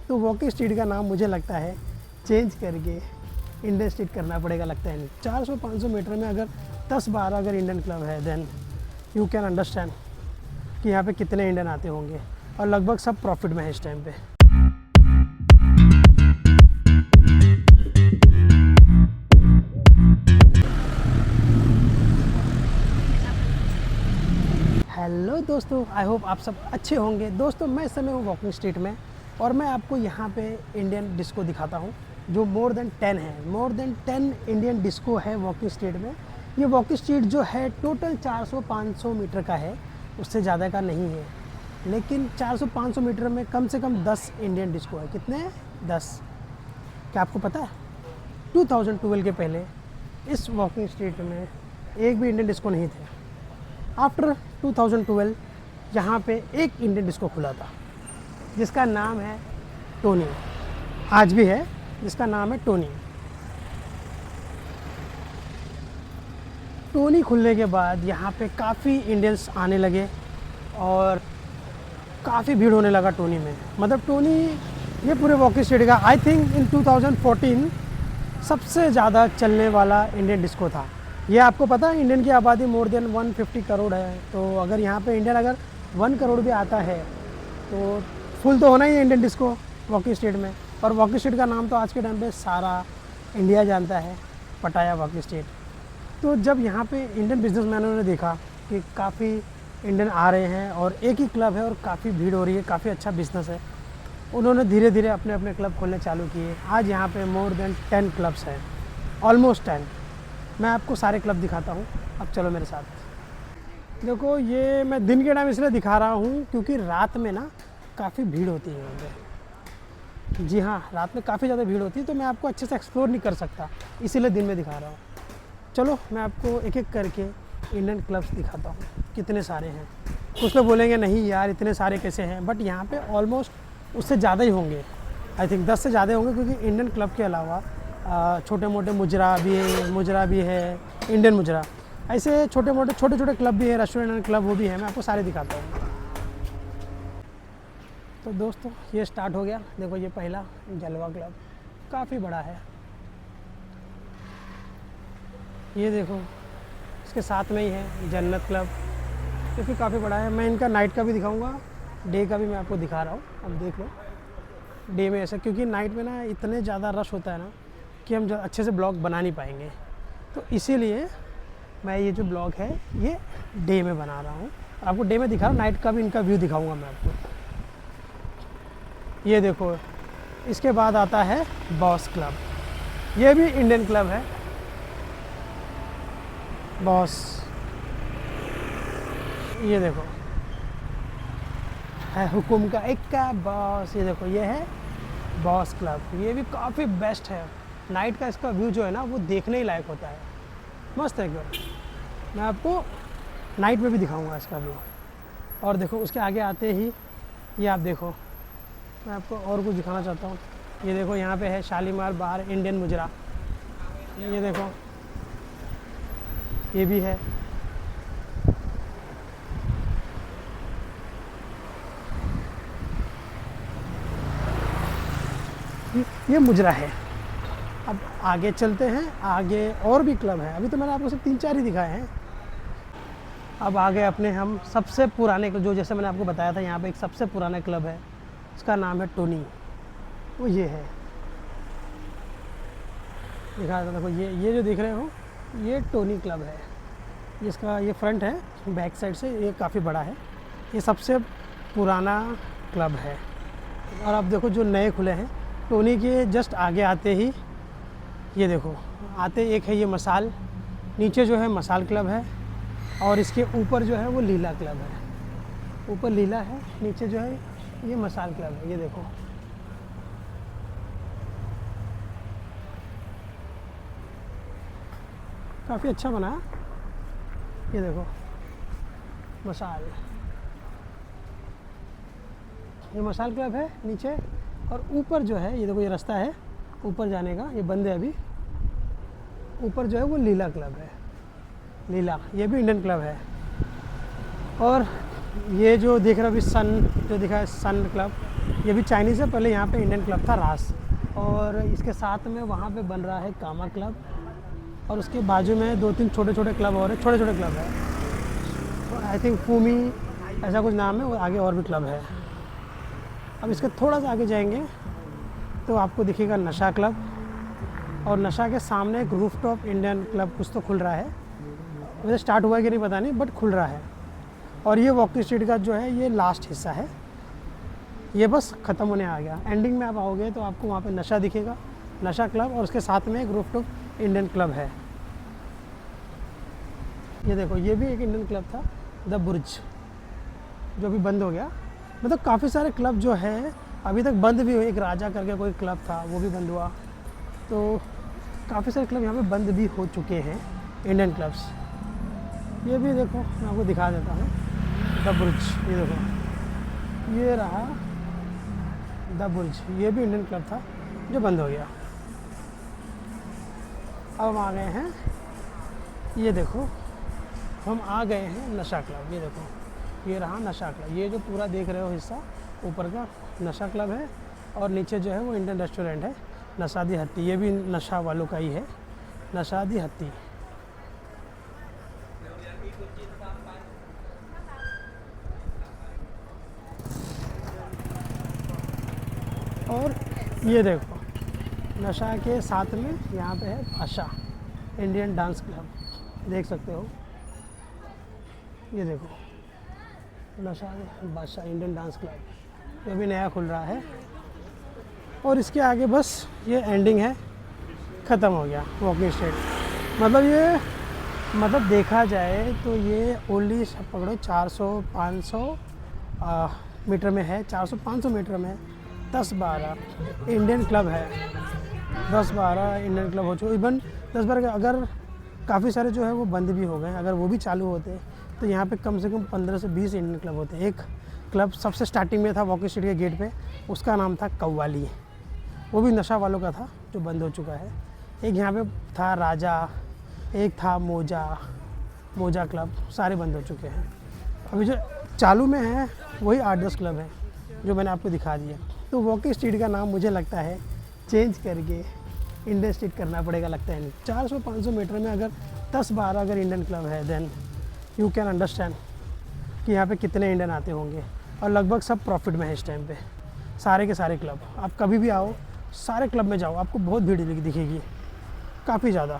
तो walking street का नाम मुझे लगता है चेंज करके इंडियन स्ट्रीट करना पड़ेगा, लगता है। 400-500 मीटर में अगर 10-12 अगर इंडियन क्लब है, देन यू कैन अंडरस्टैंड कि यहाँ पे कितने इंडियन आते होंगे, और लगभग सब प्रॉफिट में है इस टाइम पे। हेलो दोस्तों, आई होप आप सब अच्छे होंगे। दोस्तों मैं इस समय हूँ वॉकिंग स्ट्रीट में, और मैं आपको यहाँ पे इंडियन डिस्को दिखाता हूँ जो मोर देन 10 है। मोर देन 10 इंडियन डिस्को है वॉकिंग स्ट्रीट में। ये वॉकिंग स्ट्रीट जो है टोटल 400-500 मीटर का है, उससे ज़्यादा का नहीं है। लेकिन 400-500 मीटर में कम से कम 10 इंडियन डिस्को है। कितने हैं? 10। क्या आपको पता है 2012 के पहले इस वॉकिंग स्ट्रीट में एक भी इंडियन डिस्को नहीं थे। आफ्टर 2012 यहाँ पे एक इंडियन डिस्को खुला था जिसका नाम है टोनी। आज भी है, जिसका नाम है टोनी। टोनी खुलने के बाद यहाँ पे काफ़ी इंडियंस आने लगे और काफ़ी भीड़ होने लगा टोनी में। मतलब टोनी ये पूरे वॉकिंग स्ट्रीट का आई थिंक इन 2014 सबसे ज़्यादा चलने वाला इंडियन डिस्को था। ये आपको पता है इंडियन की आबादी मोर देन 150 करोड़ है, तो अगर यहाँ पे इंडियन अगर 1 करोड़ भी आता है तो फुल तो होना ही है इंडियन डिस्को वॉकिंग स्ट्रीट में। और वॉकिंग स्ट्रीट का नाम तो आज के टाइम पे सारा इंडिया जानता है, पटाया वॉकिंग स्ट्रीट। तो जब यहाँ पे इंडियन बिजनेसमैनों ने देखा कि काफ़ी इंडियन आ रहे हैं और एक ही क्लब है और काफ़ी भीड़ हो रही है, काफ़ी अच्छा बिजनेस है, उन्होंने धीरे धीरे अपने अपने क्लब खोलने चालू किए। आज यहाँ पे मोर देन 10 क्लब्स हैं, ऑलमोस्ट 10। मैं आपको सारे क्लब दिखाता हूँ, अब चलो मेरे साथ। देखो ये मैं दिन के टाइम इसलिए दिखा रहा हूँ क्योंकि रात में ना काफ़ी भीड़ होती है यहाँ पे। जी हाँ, रात में काफ़ी ज़्यादा भीड़ होती है, तो मैं आपको अच्छे से एक्सप्लोर नहीं कर सकता, इसीलिए दिन में दिखा रहा हूँ। चलो मैं आपको एक एक करके इंडियन क्लब्स दिखाता हूँ, कितने सारे हैं। कुछ लोग बोलेंगे नहीं यार इतने सारे कैसे हैं, बट यहाँ पे ऑलमोस्ट उससे ज़्यादा ही होंगे। आई थिंक 10 से ज़्यादा होंगे, क्योंकि इंडियन क्लब के अलावा छोटे मोटे मुजरा भी है, इंडियन मुजरा, ऐसे छोटे छोटे क्लब भी है, रेस्टोरेंट क्लब वो भी है। मैं आपको सारे दिखाता हूँ। तो दोस्तों ये स्टार्ट हो गया। देखो ये पहला जलवा क्लब काफ़ी बड़ा है। ये देखो इसके साथ में ही है जन्नत क्लब, ये भी काफ़ी बड़ा है। मैं इनका नाइट का भी दिखाऊंगा, डे का भी मैं आपको दिखा रहा हूँ। अब देख लो डे में ऐसा, क्योंकि नाइट में ना इतने ज़्यादा रश होता है ना कि हम अच्छे से ब्लॉग बना नहीं पाएंगे, तो इसीलिए मैं ये जो ब्लॉग है ये डे में बना रहा हूँ। आपको डे में दिखा रहा हूँ, नाइट का भी इनका व्यू दिखाऊंगा मैं आपको। ये देखो इसके बाद आता है बॉस क्लब, ये भी इंडियन क्लब है। बॉस, ये देखो है हुकुम का एक का बॉस। ये देखो ये है बॉस क्लब, ये भी काफ़ी बेस्ट है। नाइट का इसका व्यू जो है ना वो देखने ही लायक होता है, मस्त है एकदम। मैं आपको नाइट में भी दिखाऊंगा इसका व्यू। और देखो उसके आगे आते ही ये आप देखो, मैं आपको और कुछ दिखाना चाहता हूँ। ये देखो यहाँ पे है शालीमार बार इंडियन मुजरा, ये देखो ये भी है। ये मुजरा है। अब आगे चलते हैं, आगे और भी क्लब है। अभी तो मैंने आपको सिर्फ 3-4 ही दिखाए हैं। अब आगे अपने हम सबसे पुराने, जो जैसे मैंने आपको बताया था यहाँ पे एक सबसे पुराना क्लब है, उसका नाम है टोनी। वो ये है, दिखा रहा था देखो, ये जो देख रहे हो ये टोनी क्लब है। जिसका ये फ्रंट है, बैक साइड से ये काफ़ी बड़ा है। ये सबसे पुराना क्लब है। और अब देखो जो नए खुले हैं टोनी के जस्ट आगे आते ही ये देखो आते एक है ये मसाल, नीचे जो है मसाल क्लब है, और इसके ऊपर जो है वो लीला क्लब है। ऊपर लीला है, नीचे जो है ये मसाल क्लब है। ये देखो काफ़ी अच्छा बना है। ये देखो मसाल, ये मसाल क्लब है नीचे, और ऊपर जो है ये देखो ये रास्ता है ऊपर जाने का, ये बंद है अभी। ऊपर जो है वो लीला क्लब है, लीला, ये भी इंडियन क्लब है। और ये जो देख रहे हो अभी सन जो दिखा है सन क्लब, ये भी चाइनीज़ है। पहले यहाँ पे इंडियन क्लब था रास, और इसके साथ में वहाँ पे बन रहा है कामा क्लब, और उसके बाजू में 2-3 छोटे छोटे क्लब और है, छोटे छोटे क्लब है। आई थिंक फूमी ऐसा कुछ नाम है, वो आगे और भी क्लब है। अब इसके थोड़ा सा आगे जाएंगे तो आपको दिखेगा नशा क्लब, और नशा के सामने एक रूफटॉप इंडियन क्लब कुछ तो खुल रहा है। वैसे स्टार्ट हुआ है कि नहीं पता नहीं, बट खुल रहा है। और ये वॉकिंग स्ट्रीट का जो है ये लास्ट हिस्सा है, ये बस ख़त्म होने आ गया। एंडिंग में आप आओगे तो आपको वहाँ पे नशा दिखेगा, नशा क्लब, और उसके साथ में एक रूफटॉप इंडियन क्लब है। ये देखो, ये भी एक इंडियन क्लब था, द बुर्ज, जो भी बंद हो गया। मतलब काफ़ी सारे क्लब जो है अभी तक बंद भी हुए। एक राजा करके कोई क्लब था, वो भी बंद हुआ। तो काफ़ी सारे क्लब यहाँ पे बंद भी हो चुके हैं, इंडियन क्लब्स। ये भी देखो, मैं आपको दिखा देता हूँ द बुर्ज। ये देखो, ये रहा द बुर्ज, ये भी इंडियन क्लब था जो बंद हो गया। अब हम आ गए हैं, ये देखो, हम आ गए हैं नशा क्लब। ये देखो, ये रहा नशा क्लब। ये जो पूरा देख रहे हो हिस्सा ऊपर का नशा क्लब है, और नीचे जो है वो इंडियन रेस्टोरेंट है, नशादी हत्ती। ये भी नशा वालों का ही है, नशादी हत्ती। और ये देखो, नशा के साथ में यहाँ पे है भाषा इंडियन डांस क्लब, देख सकते हो। ये देखो, नशा भाषा इंडियन डांस क्लब, ये भी नया खुल रहा है। और इसके आगे बस ये एंडिंग है, ख़त्म हो गया वॉकिंग स्ट्रीट। मतलब देखा जाए तो ये ओनली पकड़ो 400-500 मीटर में है, 400-500 मीटर में 10-12 इंडियन क्लब है। 10-12 इंडियन क्लब हो चुके, इवन 10-12 अगर काफ़ी सारे जो है वो बंद भी हो गए। अगर वो भी चालू होते तो यहाँ पे कम से कम 15 से 20 इंडियन क्लब होते। एक क्लब सबसे स्टार्टिंग में था वॉकिंग स्ट्रीट के गेट पे, उसका नाम था कव्वाली, वो भी नशा वालों का था जो बंद हो चुका है। एक यहाँ पे था राजा, एक था मोजा क्लब, सारे बंद हो चुके हैं। अभी जो चालू में है वही 8-10 क्लब हैं जो मैंने आपको दिखा दिया। तो वॉकिंग स्ट्रीट का नाम मुझे लगता है चेंज करके इंडियन स्ट्रीट करना पड़ेगा, लगता है नहीं। 400-500 मीटर में अगर 10-12 अगर इंडियन क्लब है, देन यू कैन अंडरस्टैंड कि यहाँ पे कितने इंडियन आते होंगे। और लगभग सब प्रॉफिट में है इस टाइम पे, सारे के सारे क्लब। आप कभी भी आओ, सारे क्लब में जाओ, आपको बहुत भीड़ दिखेगी, काफ़ी ज़्यादा।